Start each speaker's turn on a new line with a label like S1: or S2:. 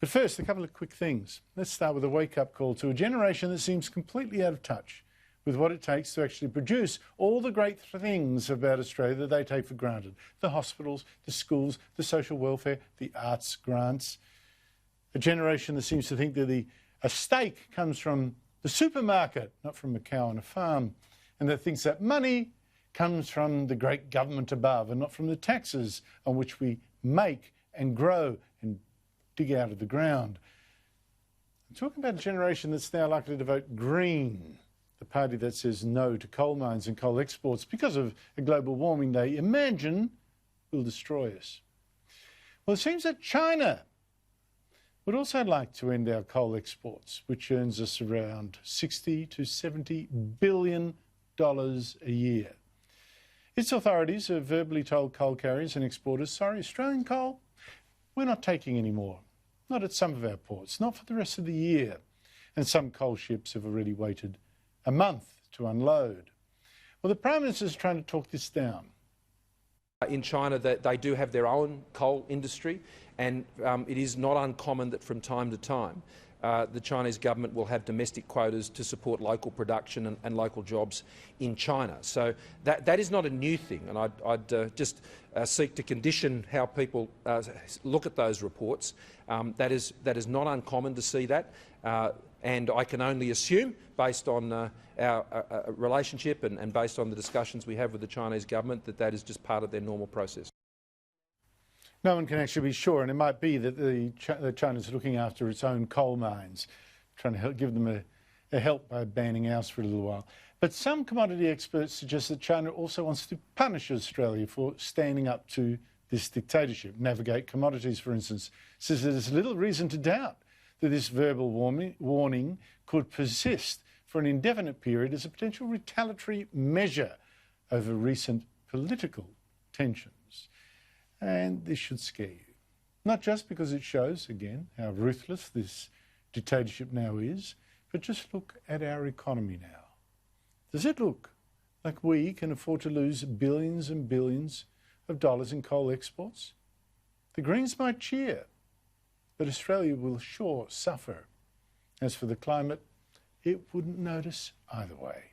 S1: But first, a couple of quick things. Let's start with a wake-up call to a generation that seems completely out of touch with what it takes to actually produce all the great things about Australia that they take for granted. The hospitals, the schools, the social welfare, the arts grants. A generation that seems to think that a steak comes from the supermarket, not from a cow on a farm, and that thinks that money comes from the great government above and not from the taxes on which we make and grow and dig out of the ground. I'm talking about a generation that's now likely to vote Green, the party that says no to coal mines and coal exports because of a global warming they imagine will destroy us. Well, it seems that China would also like to end our coal exports, which earns us around $60 to $70 billion a year. Its authorities have verbally told coal carriers and exporters, sorry, Australian coal, we're not taking any more. Not at some of our ports, not for the rest of the year. And some coal ships have already waited a month to unload. Well, the Prime Minister is trying to talk this down.
S2: In China, they do have their own coal industry, and it is not uncommon that from time to time the Chinese government will have domestic quotas to support local production and local jobs in China. So that is not a new thing, and I'd just seek to condition how people look at those reports. That is not uncommon to see that, and I can only assume, based on our relationship and based on the discussions we have with the Chinese government, that that is just part of their normal process.
S1: No one can actually be sure, and it might be that China's looking after its own coal mines, trying to give them a help by banning ours for a little while. But some commodity experts suggest that China also wants to punish Australia for standing up to this dictatorship. Navigate Commodities, for instance, says that there's little reason to doubt that this verbal warning could persist for an indefinite period as a potential retaliatory measure over recent political tensions. And this should scare you, not just because it shows, again, how ruthless this dictatorship now is, but just look at our economy now. Does it look like we can afford to lose billions and billions of dollars in coal exports? The Greens might cheer, but Australia will sure suffer. As for the climate, it wouldn't notice either way.